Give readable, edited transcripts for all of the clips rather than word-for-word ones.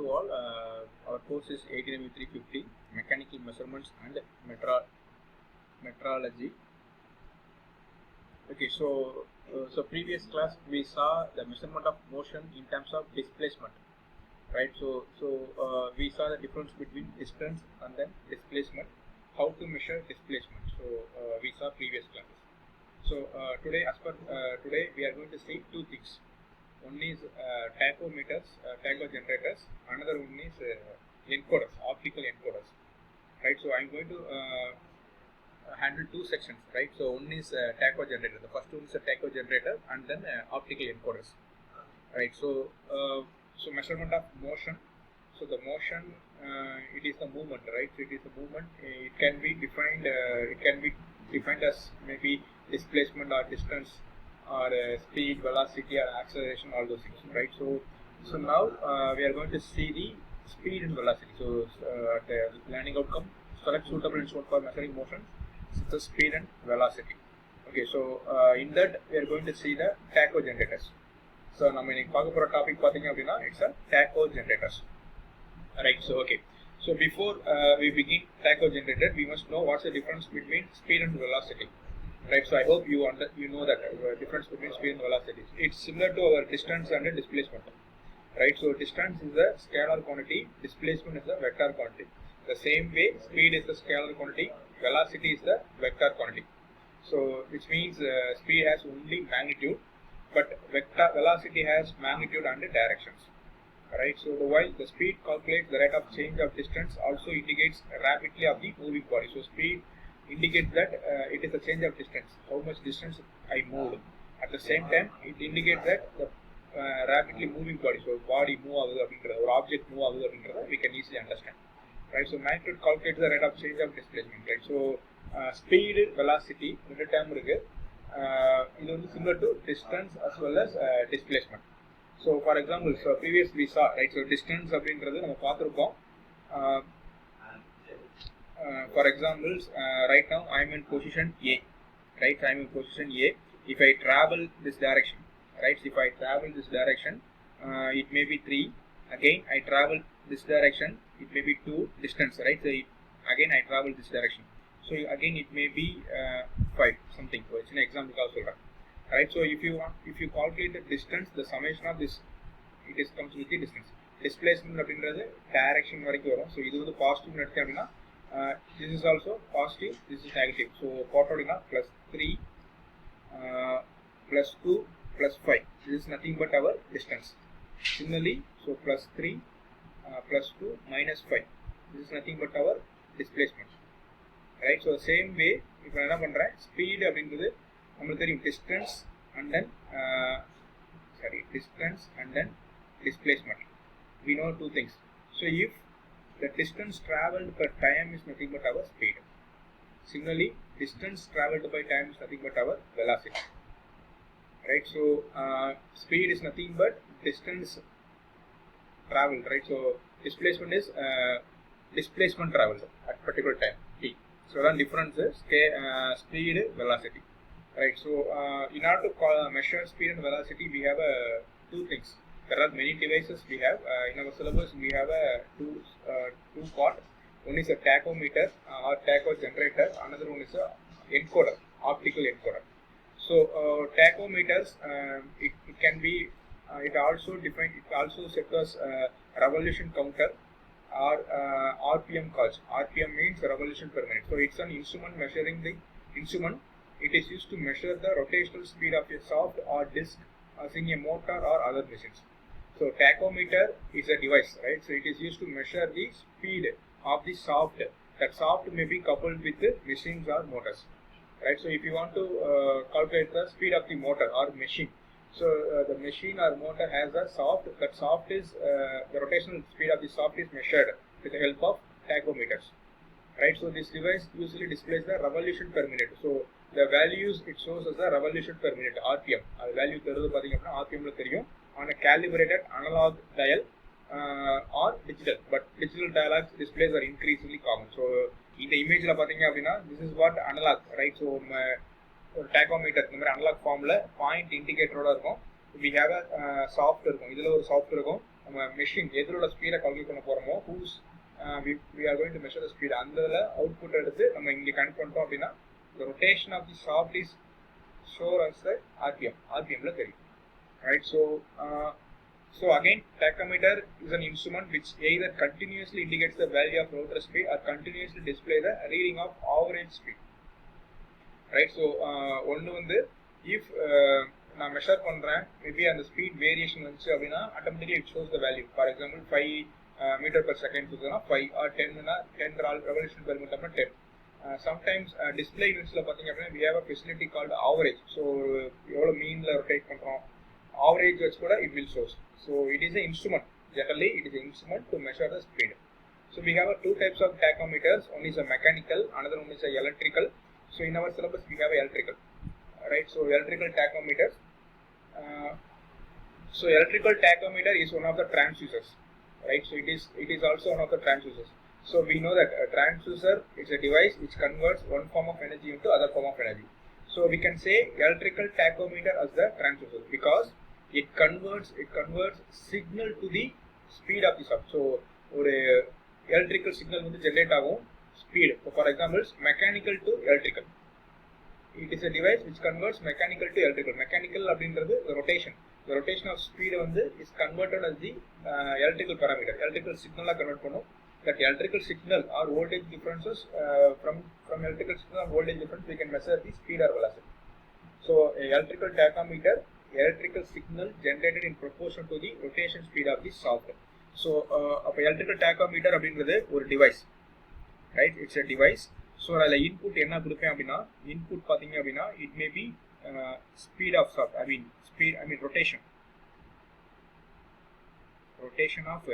all. Our course is 18ME350 Mechanical Measurements and Metrology. Okay, so previous class we saw the measurement of motion in terms of displacement, right? So we saw the difference between distance and then displacement. How to measure displacement? So we saw previous classes. So today we are going to see two things. One is tachometers, tacho generators. Another one is encoders, optical encoders, right? So I'm going to handle two sections, right? So one is tacho generator. The first one is a tacho generator, and then optical encoders, right? So measurement of motion. So the motion, it is the movement, right? So it is the movement. It can be defined. As maybe displacement or distance, or speed, velocity, or acceleration, all those things, right? So now we are going to see the speed and velocity. So at the learning outcome, select suitable instrument for measuring motion, the speed and velocity. Okay, so in that we are going to see the tacho generators. So now we talk about a topic. It's a tacho generators, right? So okay. So before we begin tacho generator, we must know what's the difference between speed and velocity, right? So I hope you know that difference between speed and velocity. It's similar to our distance and displacement, right? So distance is a scalar quantity, displacement is a vector quantity. The same way, speed is the scalar quantity, velocity is the vector quantity. So which means speed has only magnitude, but velocity has magnitude and directions. Right, so while the speed calculates the rate of change of distance, also indicates rapidly of the moving body. So speed indicates that it is a change of distance, how much distance I moved. At the same time, it indicates that the rapidly moving body, so body move or object move, we can easily understand. Right, so magnitude calculates the rate of change of displacement. Right, so speed, velocity, this term is similar to distance as well as displacement. So for example, so previous we saw, right, so distance அப்படின்றது நம்ம பார்த்திருக்கோம். For example, right now I am in position A, right? I am in position A. If I travel this direction, right? If I travel this direction, it may be 3. Again, I travel this direction, it may be 2 distance, right? So again I travel this direction. So again it may be 5 something. So it's an example also. Right, so if you calculate the distance, the summation of this, comes with the distance. Displacement அப்படின்றது direction வரைக்கும் வரும். So இது வந்து positive எடுத்து அப்படின்னா this is also positive, this is negative. So போட்டோம்னா +3 +2 +5. This is nothing but our distance. Similarly, so +3 +2 -5. This is nothing but our displacement. Right, so same way இப்போ நான் என்ன பண்றேன், speed அப்படின்றது நம்மளுக்கு தெரியும் distance and then displacement. We know two things. So if the distance traveled per time is nothing but our speed, similarly distance traveled by time is nothing but our velocity. Right, so speed is nothing but distance traveled, right? So displacement is displacement traveled at particular time t. So the difference is speed, velocity. Right, so in order to measure speed and velocity, we have two things. There are many devices we have in our syllabus. We have two part. One is a tachometer or tacho generator. Another one is a encoder, optical encoder. So tachometers, it can be it also set as revolution counter or RPM calls. RPM means revolution per minute. So it's an instrument measuring the instrument. It is used to measure the rotational speed of a shaft or disc as in a motor or other machines. So tachometer is a device, right? So it is used to measure the speed of the shaft. That shaft may be coupled with machines or motors, right? So if you want to calculate the speed of the motor or machine, so the machine or motor has a shaft. That shaft is the rotational speed of the shaft is measured with the help of tachometers, right? So this device usually displays the revolution per minute. So the values it shows as a revolution per minute, RPM. The value RPM on a calibrated analog dial or digital, but digital dial displays are increasingly common. So in the image this is what analog, right? So tachometer analog form point indicator we have a soft நம்ம machine எதோட ஸ்பீடை calculate பண்ண போகிறோமோ we are going to measure the speed அந்த இதில் output எடுத்து நம்ம இங்கே கனெக்ட் பண்ணிட்டோம் அப்படின்னா the rotation of the shaft is shown as the RPMல தெரியும். Right, so again tachometer is an instrument which either continuously indicates the value of rotor speed or continuously display the reading of average speed. Right, so ஒன்று வந்து if நான் measure பண்ணுறேன் maybe அந்த speed variation வந்துச்சு அப்படின்னா automatically it shows the value. For example 5 metre per second சுற்றுனா 5 or 10னா 10 revolution per மீட்டர்னா 10. சம்டைம்ஸ் டிஸ்பிளே யூனிட்ஸில் பார்த்தீங்க அப்படின்னா we have a facility called average. So எவ்வளோ மீனில் ரொட்டேட் பண்ணுறோம் average வச்சு கூட it will shows. So it is an instrument. Generally it is an instrument to measure the speed. So we have two types of tachometers. One is a mechanical, another one is a electrical. So in our syllabus we have a electrical. Right, so electrical tachometers. So electrical tachometer is one of the transducers, right? So it is also one of the transducers. So we know that a transducer is a device which converts one form of energy into other form of energy. So we can say electrical tachometer as the transducer because it converts signal to the speed of the shaft. So ஒரு electrical signal வந்து generate ஆகும் speed. So for example mechanical to electrical. It is a device which converts mechanical to electrical. Mechanical அப்படின்றது the rotation. The rotation of speed வந்து is converted as the electrical parameter. Electrical signal convert பண்ணும். That electrical signal or voltage differences from electrical signal or voltage difference we can measure the speed or velocity. So electrical tachometer, electrical signal generated in proportion to the rotation speed of the shaft. So அப்போ electrical tachometer அப்படின்றது ஒரு device, right? It's a device. So அதில் input என்ன கொடுப்பேன் அப்படின்னா input பார்த்தீங்க அப்படின்னா it may be speed of shaft I mean rotation of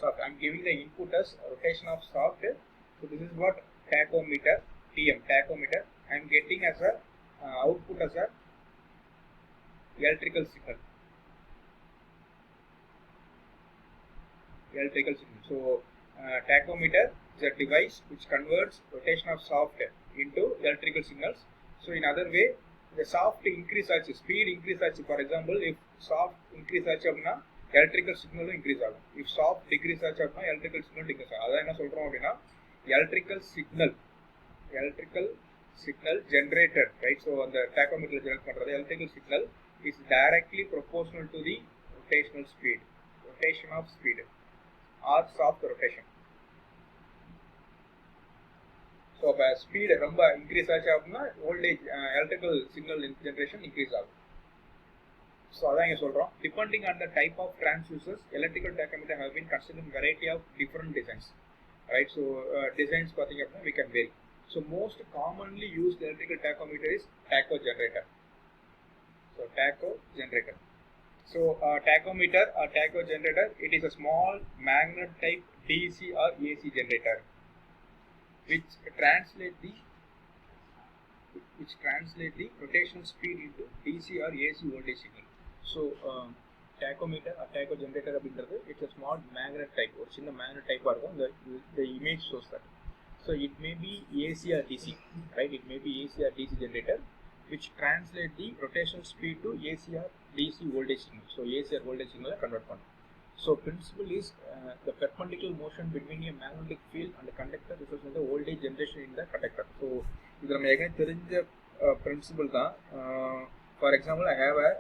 shaft. I am giving the input as rotation of shaft. So this is what tachometer, tachometer. I am getting as a output as a electrical signal. So tachometer is a device which converts rotation of shaft into electrical signals. So in other way, the shaft increase ஆச்சு, speed increase ஆச்சு. For example, if shaft increase ஆச்சு அப்படின்னா electrical signal increase ஆகும். If shaft decrease ஆச்சு அப்படின்னா electrical signal decrease ஆகும். அதான் என்ன சொல்றோம் அப்படின்னா electrical signal generated, right? So அந்த tachometer generate பண்றது electrical signal is directly proportional to the rotation of speed or shaft rotation. So அப்போ ஸ்பீடு ரொம்ப இன்க்ரீஸ் ஆச்சு அப்படின்னா voltage electrical signal generation increase ஆகும். ஸோ அதான் இங்கே சொல்கிறோம். Depending on the type of transducers electrical tachometer have been considered variety of different designs, right? So designs பார்த்தீங்க அப்படின்னா we can vary. So most commonly used electrical tachometer is tacho generator. So tachometer or tacho generator, it is a small magnet type DC or AC generator which translate the rotational speed into DC or AC voltage signal. So tachometer or tacho generator அப்படின்றது it's a small magnet type, ஒரு சின்ன magnet type இருக்கும். The image shows that. So it may be AC or DC, right? It may be AC or DC generator which translate the rotational speed to AC or DC voltage signal. So AC or voltage signal convert பண்ணும். So principle is the perpendicular motion between a magnetic field and the conductor results in the voltage generation in the conductor. So இது நம்ம ஏற்கனவே தெரிஞ்ச principle தான். For example, I have a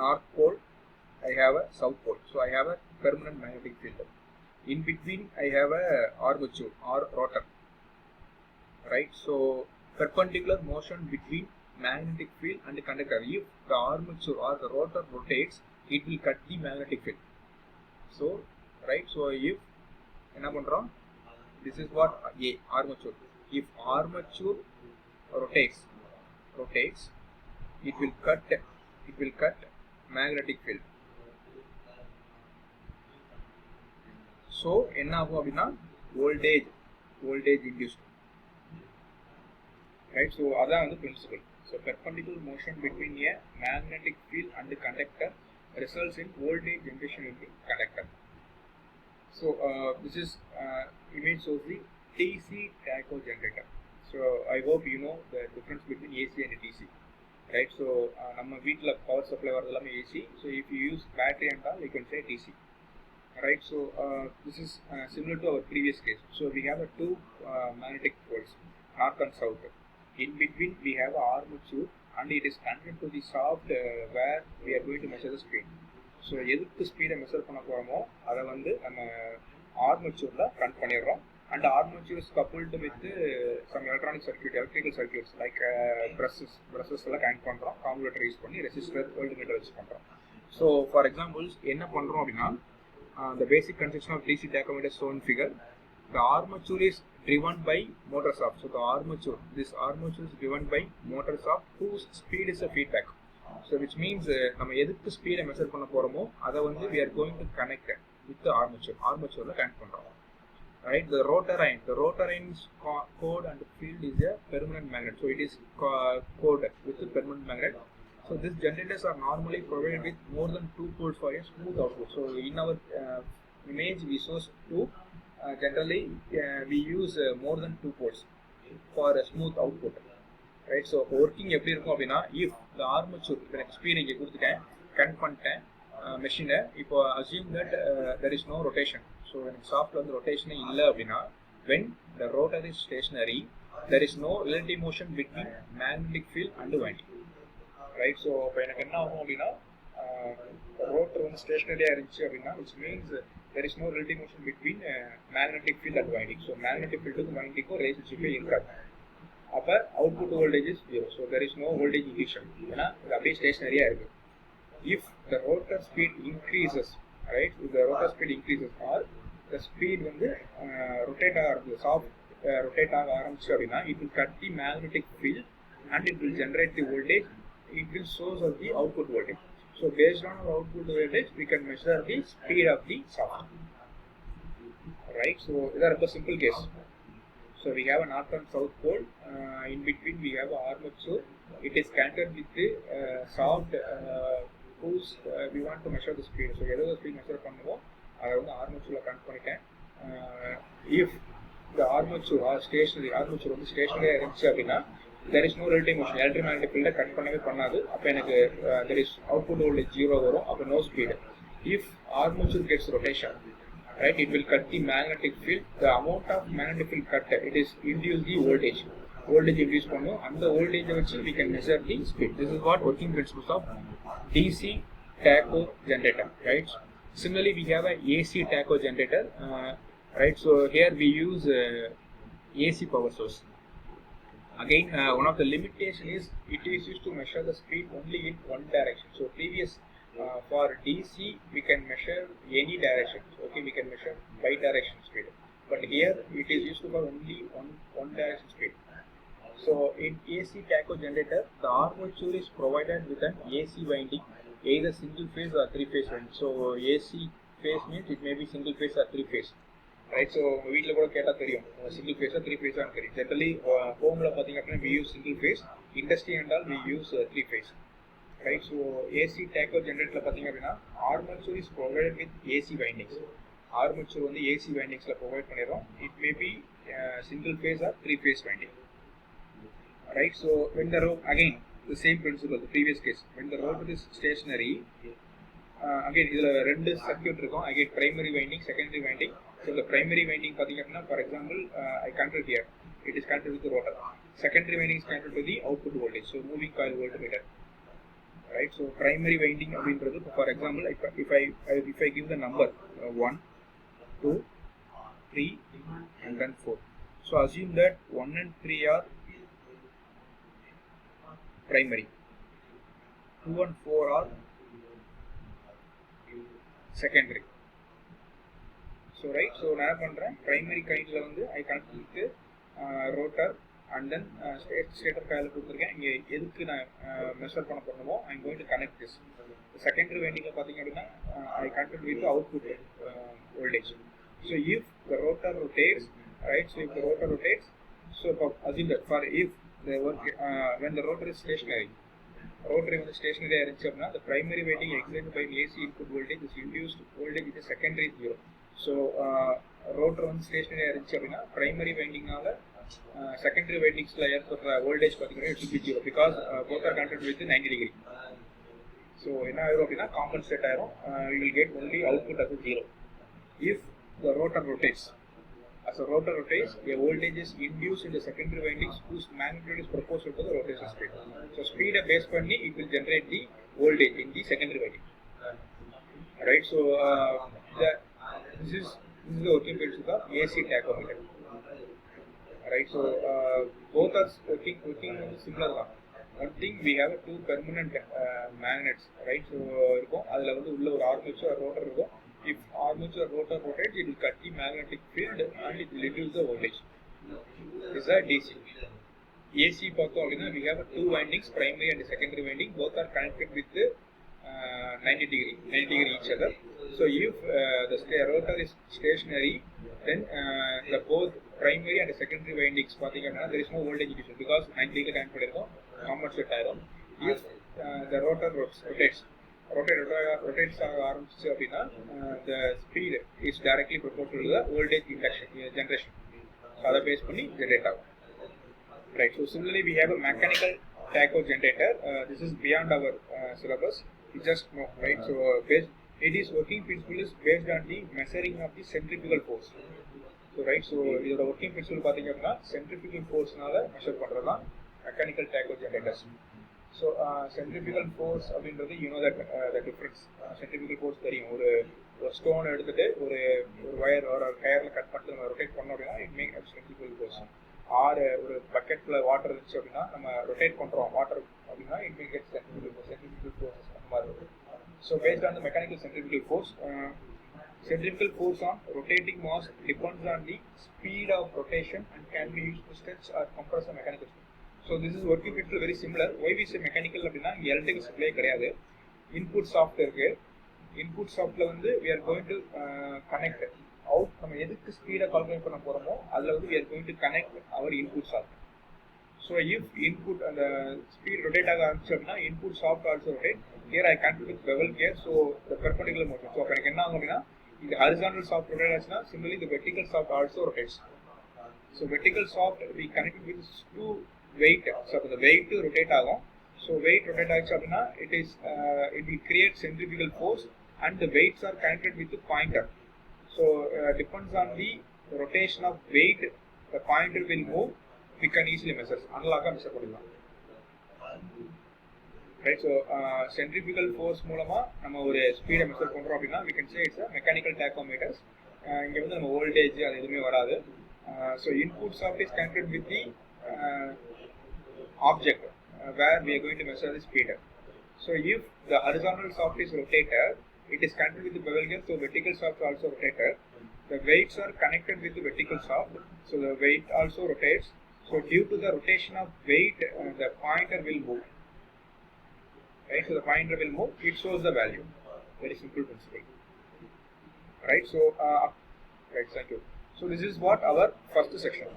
north pole, I have a south pole. So I have a permanent magnetic field. In between I have a armature or rotor, right? So perpendicular motion between magnetic field and the conductor. If the armature or the rotor rotates, it will cut the magnetic field. So right, so if enna pandrom, this is what A, armature. If armature rotates, it will cut magnetic field. So enna agum appadina voltage induced, right? So adha the principle. So perpendicular motion between a magnetic field and the conductor results in voltage generation in the conductor. So this is image shows the DC tacho generator. So I hope you know the difference between AC and DC. right? So நம்ம வீட்டில் power supply வரது எல்லாமே AC. So if you use battery and all you can say DC, right? So this is similar to our previous case. So we have a two magnetic poles, north and south. In between we have a armature and it is connected to the shaft where we are going to measure the speed. So எதுக்கு ஸ்பீடை measure பண்ண போகிறோமோ அதை வந்து நம்ம ஆர்மச்சூரில் connect பண்ணிடுறோம். And armature is coupled with some electronic circuit, electrical circuits like brushes எல்லாம் connect பண்ணுறோம். காம்புலேட்டர் யூஸ் பண்ணி ரெசிஸ்டர் வோல்ட்மீட்டர் யூஸ் பண்ணுறோம். ஸோ ஃபார் எக்ஸாம்பிள்ஸ் என்ன பண்ணுறோம் அப்படின்னா, the basic conception of DC tachometer shown in figure. The armature is driven by motor shaft. So this armature is driven by motor shaft whose speed is a feedback. So which means நம்ம எதுக்கு ஸ்பீடை measure பண்ண போறோமோ அதை வந்து we are going to connect with the armatureல connect பண்றோம். Right? The rotor iron's core and field is a permanent magnet. So it is cored with a permanent magnet. So these generators are normally provided with more than 2 poles for a smooth output. So in our image we show two. Generally we use more than 2 poles for a smooth output. Right? So working எப்படி இருக்கும் அப்படின்னா, if the armature எனக்கு speed இங்கே கொடுத்துட்டேன், connect பண்ணிட்டேன் மெஷினை, இப்போ assume that there is no rotation. So எனக்கு சாஃப்ட்ல வந்து ரொட்டேஷனே இல்லை அப்படின்னா, when the rotor is stationary there is no relative motion between magnetic field and winding. Right? So இப்போ எனக்கு என்ன ஆகும் அப்படின்னா, ரோட்டர் வந்து ஸ்டேஷனரியாக இருந்துச்சு அப்படின்னா, which means there is no relative motion between magnetic field and winding. So magnetic ஃபீல்டுக்கும் வைண்டிங்க்கும் ரிலேஷன்ஷிப்பே இருக்காது. அப்போ output voltage is zero. So there is no voltage induction, ஏன்னா இது அப்படியே ஸ்டேஷனரியாக இருக்குது. If the rotor speed increases, right, if the rotor speed increases or the speed வந்து ரொட்டேட் ஆகிறது, சாஃப்ட் ரொட்டேட் ஆக ஆரம்பிச்சு அப்படின்னா, it will cut the magnetic field and it will generate the voltage. It will source of the output voltage. So based on our output voltage we can measure the speed of the shaft. Right? So these are a simple case. So we have a north and south pole. In between we have a armature. It is connected with the shaft whose we want to measure the speed. So எதோ speed measure பண்ணுவோ அதை வந்து ஆர்மேச்சர்ல connect பண்ணிட்டேன். If the armature or stationary, armature வந்து ஸ்டேஷனரியா இருந்துச்சு அப்படின்னா, there is no relative motion, electromagnetic field cut பண்ணவே பண்ணாது. அப்போ எனக்கு there is output voltage 0 வரும். அப்போ no speed. If armature gets rotation, right, it will cut the magnetic field. The amount of magnetic field cut, it is induce the voltage induce பண்ணும். அந்த voltage வச்சு we can measure the speed. This is what working principles of DC tacho generator, right? Similarly we have a AC tacho generator, right? So here we use AC power source. Again, one of the limitation is it is used to measure the speed only in one direction. So previous for DC we can measure any direction. Okay, we can measure bi-direction speed. But here it is used for only one direction speed. So in AC tacho generator, the armature is provided with an AC winding, either single phase or three phase winding. So AC phase means it may be single phase or three phase. Right? So உங்கள் வீட்டில் கூட கேட்டால் தெரியும் single ஃபேஸாக three ஃபேஸான்னு தெரியும். Generally ஹோமில் பார்த்தீங்க அப்படின்னா we use single phase, industry என்றால் we use three phase. Right? So AC tacho ஜென்ரேட்டரில் பார்த்தீங்க அப்படின்னா armature is provided with AC windings. Armature வந்து ஏசி வைண்டிங்ஸில் ப்ரொவைட் பண்ணிடுறோம். It may be single phase or three phase winding. Right? So when the rotor, again the same principle, the previous case, when the rotor is stationary, again இதில் ரெண்டு circuit இருக்கும். again primary winding, secondary winding. So the primary winding பார்த்தீங்க அப்படின்னா, for example I connected here, it is connected with the rotor. Secondary winding is connected to the output voltage, so moving coil voltmeter. Right? So primary winding அப்படின்றது, for example if I give the number 1, 2, 3 and then 4. So assume that 1 and 3 are primary, 2 and 4 are secondary. So right, so நான் என்ன பண்ணுறேன், primary coil வந்து I connect with rotor and then stator coil கொடுத்துருக்கேன். இங்கே எதுக்கு நான் measure பண்ண போறேனோ I am going to connect this. Secondary winding பார்த்தீங்க அப்படின்னா I connected with the output voltage. So if the rotor rotates, right, so if the rotor rotates, so assume that for if the work when the rotor is stationary, rotary வந்து ஸ்டேஷனரியாக இருந்துச்சு அப்படின்னா, the primary winding excited by AC input voltage is induced voltage is secondary 0. So rotor வந்து ஸ்டேஷனரியாக இருந்துச்சு அப்படின்னா, primary வைண்டிங்னால secondary windings layer for voltage it should be 0 because both are connected with 90 degree. So என்ன ஆயிரும் அப்படின்னா compensate ஆயிரும். You will get only output as a 0. If the rotor rotates, as the rotor rotates, a voltage is induced in the secondary windings whose magnitude is proportional to the rotation speed. So speed base panni it will generate the voltage in the secondary winding. Right. So this is the working principle of AC tachometer. Right. So both are working similar. One thing, we have two permanent magnets, right? So adula vandu ulla or armature rotor irukum. If armature rotor rotates, it will cut the magnetic field and it will reduce the voltage. This is a DC. AC பார்த்தோம் அப்படின்னா we have two windings, primary and secondary winding. Both are connected with 90 degree each other. So if the rotor is stationary, then the both primary and secondary windings பார்த்தீங்க அப்படின்னா there is no voltage difference because 90 degree connect பண்ணிருக்கோம். Compensate ஆயிரும். If the rotor rotates ஆரம்பிச்சு அப்படின்னா the speed is directly proportional to the voltage induction generation. So அதை base பண்ணி generate ஆகும். Right. So similarly, we have a mechanical tacho generator. This is beyond our syllabus. You just know, right? So it is working principle is based on the measuring of the centrifugal force. So right. So the working principle பார்த்தீங்க அப்படின்னா centrifugal force-னால measure பண்றதுதான் mechanical tacho generators. So centrifugal force அப்படின்றது you know that the difference. Centrifugal force தெரியும். ஒரு stone எடுத்துட்டு ஒரு wire ஒரு கயர்ல cut பண்ணிட்டு நம்ம ரொட்டேட் பண்ணோம் அப்படின்னா it makes centrifugal force. ஆறு ஒரு பக்கெட்ல வாட்டர் இருந்துச்சு அப்படின்னா நம்ம ரொட்டேட் பண்றோம் வாட்டர் அப்படின்னா it will get centrifugal forces அந்த மாதிரி இருக்கும். So based on the mechanical centrifugal force on rotating mass depends on the speed of rotation and can be used to stretch or compress a mechanical system. So this is working principle very similar. Why we say mechanical அப்படின்னா இங்க electrical supply கிடையாது. Input soft இருக்கு. Input சாஃப்ட்ல வந்து we are going to connect out நம்ம எதுக்கு ஸ்பீடை calculate பண்ண போறோமோ அதுல வந்து we are going to connect our input soft. So if input and the speed rotate ஆக ஆரம்பிச்சு அப்படின்னா input soft also rotate. Here I connect with bevel gear, so the perpendicular motion. So எனக்கு என்ன ஆகும் அப்படின்னா இந்த horizontal soft rotate ஆச்சுன்னா similarly the vertical soft also rotates. So vertical soft we connect with two weight. So the weight rotate ஆகும். So weight rotate ஆச்சு அப்படின்னா it will create centrifugal force and the weights are connected with the pointer. So depends on the rotation of weight, the pointer will move. We can easily measure. Analaga measure pannalaam. Right. So centrifugal force மூலமா நம்ம ஒரு ஸ்பீடை measure பண்றோம் அப்படின்னா we can say it's a mechanical tachometer. இங்க வந்து நம்ம voltage அது எதுவுமே வராது. So input soft is connected with the object where we are going to measure the speed. So if the horizontal soft is rotated, it is connected with the bevel gear, so vertical shaft also rotated. The weights are connected with the vertical shaft, so the weight also rotates. So due to the rotation of weight, the pointer will move. Right, so the pointer will move. It shows the value. Very simple principle. Right, so right, thank you. So this is what our first section.